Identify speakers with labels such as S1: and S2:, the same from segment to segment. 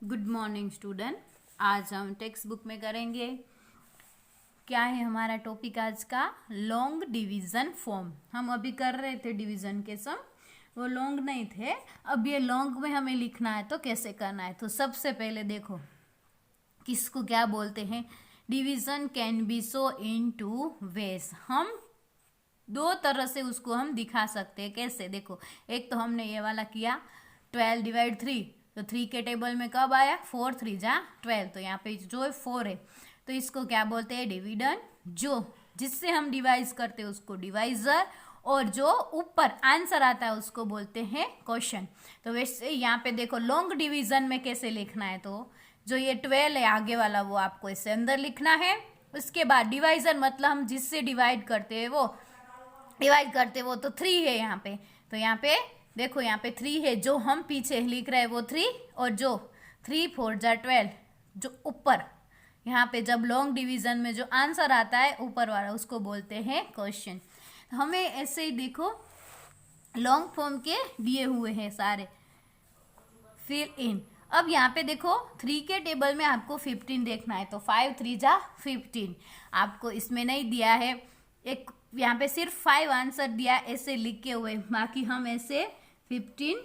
S1: Good morning student. आज हम text book में करेंगे क्या है हमारा टॉपिक आज का, लॉन्ग डिवीजन फॉर्म। हम अभी कर रहे थे डिवीजन के सम, वो लॉन्ग नहीं थे। अब ये लॉन्ग में हमें लिखना है तो कैसे करना है। तो सबसे पहले देखो किसको क्या बोलते हैं। Division can be so in two ways. हम दो तरह से उसको हम दिखा सकते हैं। कैसे, देखो एक तो हमने ये वाला किया 12 डिवाइड 3, तो 3 के टेबल में कब आया 4 3 जा 12, तो यहाँ पे जो 4 है तो इसको क्या बोलते हैं, डिविडन। जो जिससे हम डिवाइज करते हैं उसको डिवाइजर, और जो ऊपर आंसर आता है उसको बोलते हैं क्वेश्चन। तो वैसे यहाँ पे देखो लॉन्ग डिवीजन में कैसे लिखना है, तो जो ये 12 है आगे वाला वो आपको इससे अंदर लिखना है। उसके बाद डिवाइजर मतलब हम जिससे डिवाइड करते हैं वो वो तो 3 है यहाँ पे। तो यहाँ पे देखो यहाँ पे 3 है, जो हम पीछे लिख रहे हैं वो 3, और जो 3 4 जा 12 जो ऊपर यहाँ पे जब लॉन्ग डिवीजन में जो आंसर आता है ऊपर वाला उसको बोलते हैं क्वेश्चन। हमें ऐसे ही देखो लॉन्ग फॉर्म के दिए हुए हैं सारे, फिल इन। अब यहाँ पे देखो 3 के टेबल में आपको 15 देखना है, तो 5 3 जा 15 आपको इसमें नहीं दिया है। एक यहाँ पे सिर्फ 5 आंसर दिया ऐसे लिखे हुए, बाकी हम ऐसे 15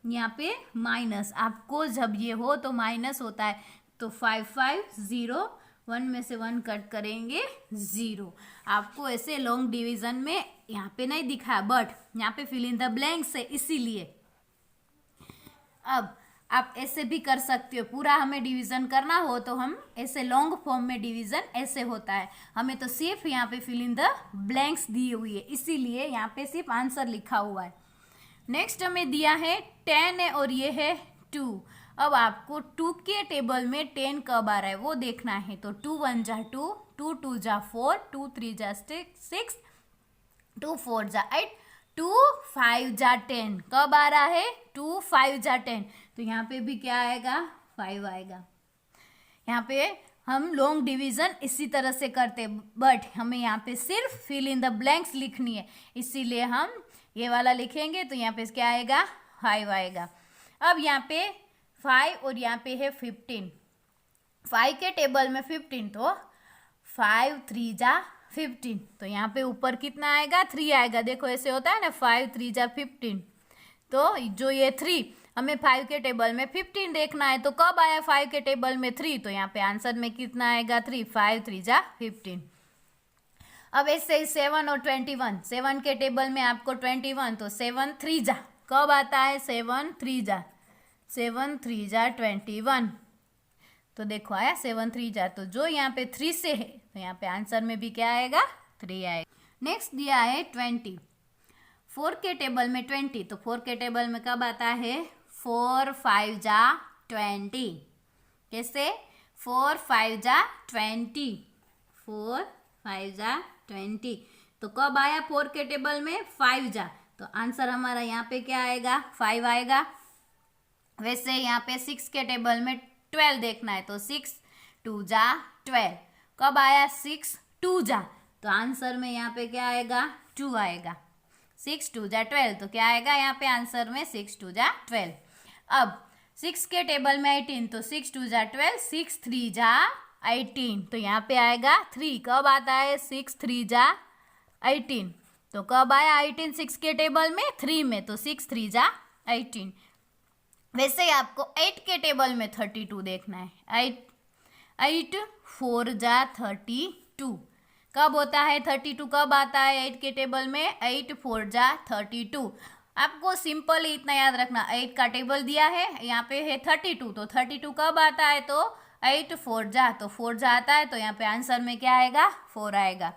S1: यहाँ पे माइनस, आपको जब ये हो तो माइनस होता है, तो 5 5 0 1 में से 1 कट करेंगे 0। आपको ऐसे लॉन्ग डिवीजन में यहाँ पे नहीं दिखा, बट यहाँ पे फिल इन द ब्लैंक्स है इसीलिए। अब आप ऐसे भी कर सकते हो, पूरा हमें डिवीजन करना हो तो हम ऐसे लॉन्ग फॉर्म में डिवीजन ऐसे होता है। हमें तो सिर्फ यहाँ पे फिल इन द ब्लैंक्स दी हुई है इसीलिए यहाँ पे सिर्फ आंसर लिखा हुआ है। नेक्स्ट हमें दिया है 10 है और ये है 2। अब आपको 2 के टेबल में 10 कब आ रहा है वो देखना है। तो 2 1 जा 2, 2 2 जा 4, 2 3 जा 6, 2 4 जा 8, 2 5 जा 10 कब आ रहा है 2 5 जा 10, तो यहाँ पे भी क्या आएगा 5 आएगा। यहाँ पे हम लॉन्ग डिवीजन इसी तरह से करते, बट हमें यहाँ पे सिर्फ फिल इन द ब्लैंक्स लिखनी है इसीलिए हम ये वाला लिखेंगे। तो यहाँ पे क्या आएगा 5 आएगा। अब यहाँ पे 5 और यहाँ पे है 15, 5 के टेबल में 15, तो 5 3 जा 15, तो यहाँ पे ऊपर कितना आएगा 3 आएगा। देखो ऐसे होता है ना 5 3 जा 15, तो जो ये 3 हमें 5 के टेबल में 15 देखना है, तो कब आया 5 के टेबल में 3, तो यहाँ पे आंसर में कितना आएगा 3, 5 3 जा 15। अब ऐसे ही 7 और 21, 7 के टेबल में आपको 21, तो 7 3 जा कब आता है 7 3 जा 21, तो देखो आया 7 3 जा, तो जो यहाँ पे 3 से है तो यहाँ पे आंसर में भी क्या आएगा 3 आएगा। नेक्स्ट दिया है 20, 4 के टेबल में 20, तो 4 के टेबल में कब आता है 4 5 जा 20, कैसे 4 5 जा 20, 4 5 जा 20, तो कब आया 4 के टेबल में 5 जा, तो आंसर हमारा यहाँ पे क्या आएगा 5 आएगा। वैसे यहाँ पे 6 के टेबल में 12 देखना है, तो 6 2 जा 12 कब आया 6 2 जा, तो आंसर में यहाँ पे क्या आएगा 2 आएगा। 6 2 जा 12, तो क्या आएगा यहाँ पे आंसर में 6 2 जा 12। अब 6 के टेबल में 18, तो 6 2 जा 12, 6 3 जा 18, तो यहाँ पे आएगा 3 कब आता है 6 3 जा 18, तो कब आया 18 6 के टेबल में 3 में, तो 6 3 जा 18। वैसे ही आपको 8 के टेबल में 32 देखना है, 8 4 जा 32 कब होता है 32 कब आता है 8 के टेबल में 8 4 जा 32। आपको सिंपल ही इतना याद रखना, 8 का टेबल दिया है यहाँ पे है 32, तो 32 कब आता है तो 8 4 जा, तो 4 जा आता है, तो यहाँ पे आंसर में क्या आएगा 4 आएगा।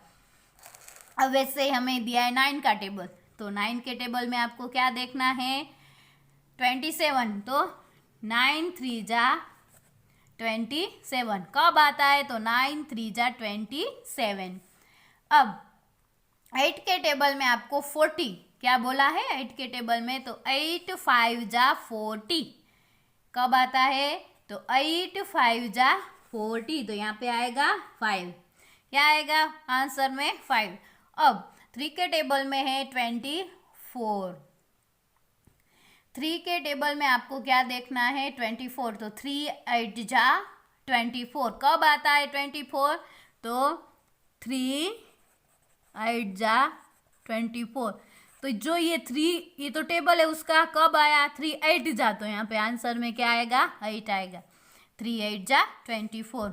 S1: अब वैसे ही हमें दिया है 9 का टेबल, तो 9 के टेबल में आपको क्या देखना है 27, तो 9 3 जा 27 कब आता है, तो 9 3 जा 27। अब 8 के टेबल में आपको 40 क्या बोला है 8 के टेबल में, तो 8 5 जा 40 कब आता है, तो 8 5 जा 40, तो यहाँ पे आएगा 5, क्या आएगा आंसर में 5। अब 3 के टेबल में है 24, 3 के टेबल में आपको क्या देखना है, 24। तो 3 8 जा 24। कब आता है 24? तो 3 8 जा 24। तो जो ये 3 ये तो टेबल है उसका, कब आया? 3 8 जा, तो यहाँ पे आंसर में क्या आएगा? 8 आएगा। 3 8 जा 24।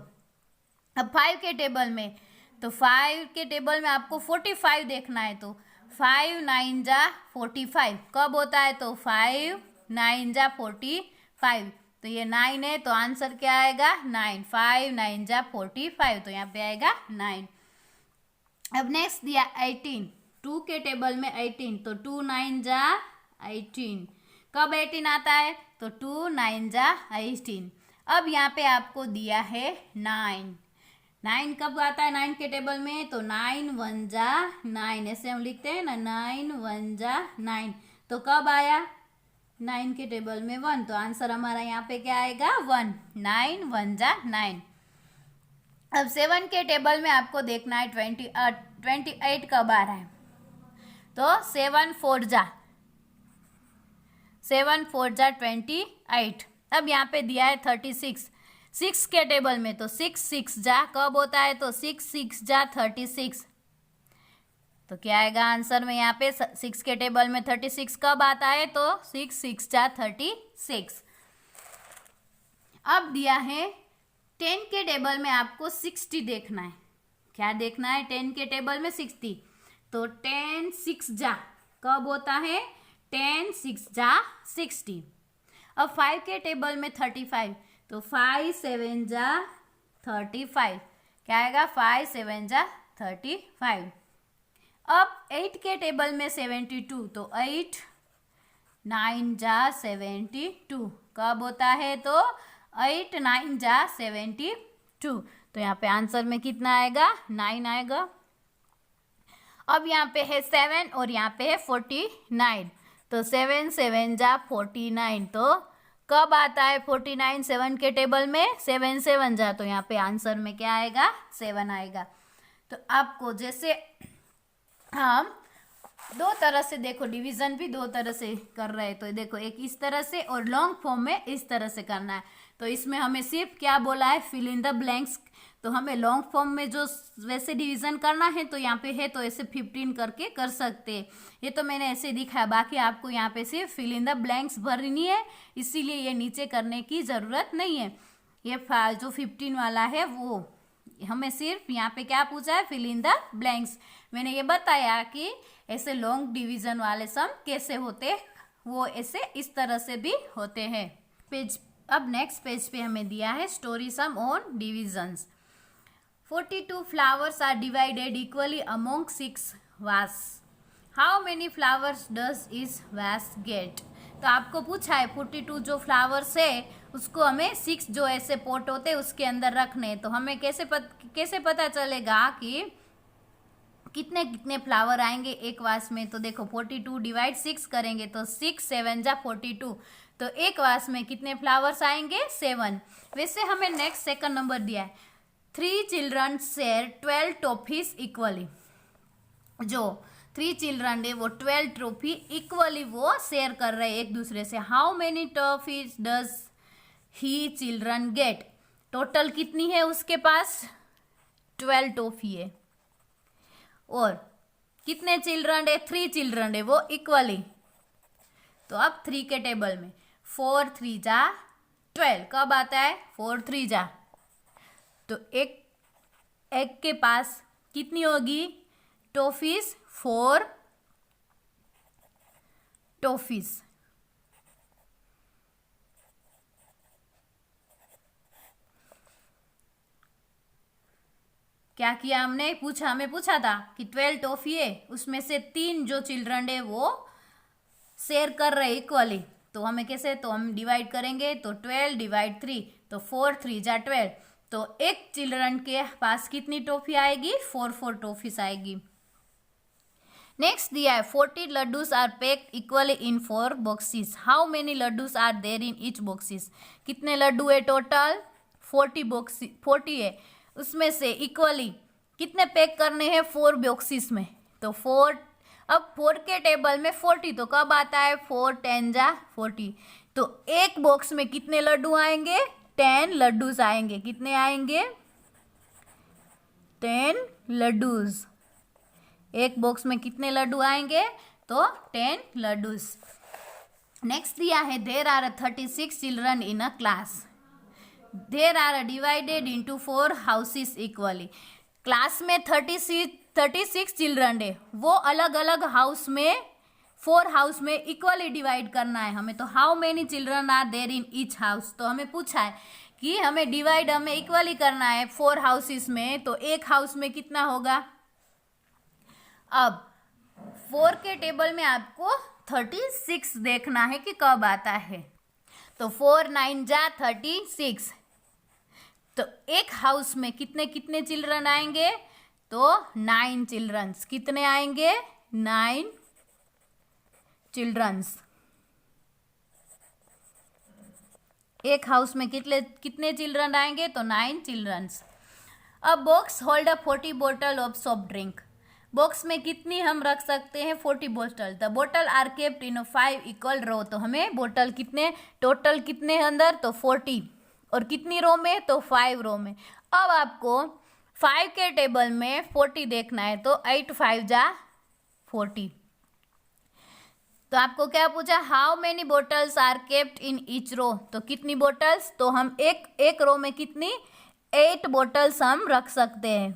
S1: अब 5 के टेबल में, तो 5 के टेबल में आपको 45 देखना है। तो 5 9 जा 45। कब होता है? तो 5 9 जा 45। तो ये 9 है, तो आंसर क्या आएगा? 9। 5 9 जा 45, तो यहाँ पे आएगा 9। अब नेक्स्ट दिया 18। 2 के टेबल में 18, तो 2 9 जा 18। कब 18 आता है? तो 2 9 जा 18। अब यहाँ पे आपको दिया है 9। 9 कब आता है 9 के टेबल में? तो 9 1 जा 9, ऐसे हम लिखते हैं ना, 9 1 जा 9। तो कब आया 9 के टेबल में? 1। तो आंसर हमारा यहाँ पे क्या आएगा? 1। 9 1 जा 9। अब 7 के टेबल में आपको देखना है 28 कब आ रहा है। तो 7 4 जा 28। अब यहाँ पे दिया है 36। 6 के टेबल में, तो 6 6 जा कब होता है? तो 6 6 जा 36। तो क्या आएगा आंसर में? यहाँ पे 6 के टेबल में 36 कब आता है? तो 6 6 जा 36। अब दिया है 10 के टेबल में आपको 60 देखना है। क्या देखना है 10 के टेबल में? 60। तो 10 6 जा कब होता है? 10 6 जा 60। अब 5 के टेबल में 35, तो 5 7 जा 35। क्या आएगा? 5 7 जा 35। अब 8 के टेबल में 72, तो 8 9 जा 72। कब होता है? तो 8 9 जा 72। तो यहाँ पे आंसर में कितना आएगा? 9 आएगा। अब यहाँ पे है 7 और यहाँ पे है 49। तो 7 7 जा 49। तो कब आता है 49 7 के टेबल में? 7 7 जा, तो यहाँ पे आंसर में क्या आएगा? 7 आएगा। तो आपको जैसे हम दो तरह से देखो, डिवीजन भी दो तरह से कर रहे हैं। तो देखो, एक इस तरह से और लॉन्ग फॉर्म में इस तरह से करना है। तो इसमें हमें सिर्फ क्या बोला है? Fill in the blanks. तो हमें लॉन्ग फॉर्म में जो वैसे डिवीजन करना है, तो यहाँ पे है तो ऐसे 15 करके कर सकते हैं। ये तो मैंने ऐसे दिखाया, बाकी आपको यहाँ पे सिर्फ फिल इन द ब्लैंक्स भरनी है, इसीलिए ये नीचे करने की ज़रूरत नहीं है। ये जो 15 वाला है वो हमें सिर्फ यहाँ पे क्या पूछा है? Fill in the blanks. मैंने ये बताया कि ऐसे लॉन्ग डिवीजन वाले सम कैसे होते, वो ऐसे इस तरह से भी होते हैं। पेज, अब नेक्स्ट पेज पे हमें दिया है story sum on divisions. 42 flowers are divided equally among 6 vase. How many flowers does each vase get? तो आपको पूछा है 42 जो फ्लावर्स है उसको हमें 6 जो ऐसे पोट होते हैं उसके अंदर रखने। तो हमें कैसे पता चलेगा कि कितने कितने फ्लावर आएंगे एक वास में? तो देखो 42 डिवाइड 6 करेंगे तो 6 7 जा 42। तो एक वास में कितने फ्लावर्स आएंगे? 7। वैसे हमें नेक्स्ट सेकंड नंबर दिया है 3 चिल्ड्रन शेयर 12 टॉफीज इक्वली। जो 3 चिल्ड्रन है वो 12 ट्रॉफी इक्वली वो शेयर कर रहे हैं एक दूसरे से। How many toffees does he children gate? Total कितनी है उसके पास? 12 टॉफी है। और कितने चिल्ड्रन है? 3 चिल्ड्रन है वो इक्वली। तो अब 3 के टेबल में 4 3 जा 12 कब आता है? 4 3 जा। तो एक के पास कितनी होगी टॉफीज? 4 टॉफीज। क्या किया हमने? हमें पूछा था कि 12 टॉफी है, उसमें से 3 जो चिल्ड्रन है वो शेयर कर रहे इक्वली। तो हमें कैसे? तो हम डिवाइड करेंगे, तो 12 डिवाइड 3, तो 4 3 जा 12। तो एक चिल्ड्रन के पास कितनी टॉफी आएगी? 4 टॉफीज आएगी। नेक्स्ट दिया है 40 laddoos are packed equally in 4 boxes. How many laddoos are there in each boxes? कितने लड्डू है टोटल? 40 है। उसमें से इक्वली कितने पैक करने हैं? 4 बॉक्सेस में। तो 4 अब 4 के टेबल में 40 तो कब आता है, 4 10 जा 40, तो एक बॉक्स में कितने लड्डू आएंगे, 10 लड्डूज आएंगे। कितने आएंगे, 10 लड्डूज। एक बॉक्स में कितने लड्डू आएंगे, तो 10 लड्डूज। नेक्स्ट दिया है there are 36 children in a class, there are divided into 4 houses equally. Class में 36 चिल्ड्रन है, वो अलग अलग हाउस में 4 हाउस में इक्वली डिवाइड करना है हमें। तो how many children are there in each house, तो हमें पूछा है कि हमें डिवाइड हमें इक्वली करना है 4 हाउसेस में, तो एक हाउस में कितना होगा। अब 4 के टेबल में आपको 36 देखना है कि कब आता है, तो 4 9 जा 36, तो एक हाउस में कितने कितने चिल्ड्रन आएंगे, तो 9 चिल्ड्रंस। कितने आएंगे, 9 चिल्ड्रंस। एक हाउस में कितने कितने चिल्ड्रन आएंगे, तो 9 चिल्ड्रंस। अब बॉक्स होल्ड अ 40 बोतल ऑफ सॉफ्ट ड्रिंक, बॉक्स में कितनी हम रख सकते हैं, 40 बोतल। द बोतल आर केप्ट इन 5 इक्वल रो, तो हमें बोतल कितने टोटल कितने अंदर, तो 40, और कितनी रो में, तो 5 रो में। अब आपको 5 के टेबल में 40 देखना है, तो 8 5 जा 40। तो आपको क्या पूछा, how many bottles are kept in each row, तो कितनी बोटल्स, तो हम एक रो में कितनी 8 बोटल्स हम रख सकते हैं।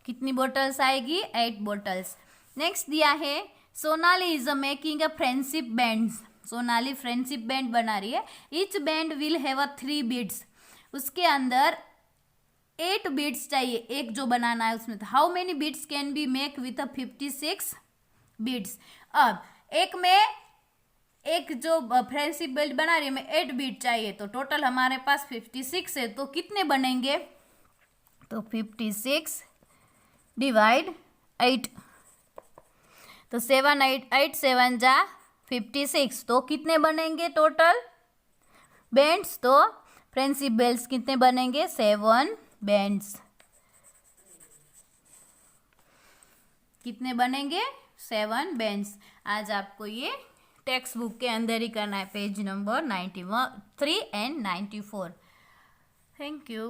S1: कितनी बोटल्स आएगी, 8 बोटल्स। नेक्स्ट दिया है Sonali is making a friendship band, Sonali friendship band बना रही है। Each band will have a 3 beads, उसके अंदर 8 बीड्स चाहिए, एक जो बनाना है उसमें। How many beads can be make with a 56 beads. अब एक जो फ्रेंडशिप बेल्ट बना रही है में 8 बीड चाहिए, तो टोटल हमारे पास 56 है, तो कितने बनेंगे, तो 56 डिवाइड 8, तो 7 8 7 जा 56, तो कितने बनेंगे टोटल बैंड्स, तो फ्रेंडशिप बेल्ट कितने बनेंगे, 7 बैंड्स। कितने बनेंगे, 7 बैंड्स। आज आपको ये टेक्स्ट बुक के अंदर ही करना है, page number 93 and 94। Thank you.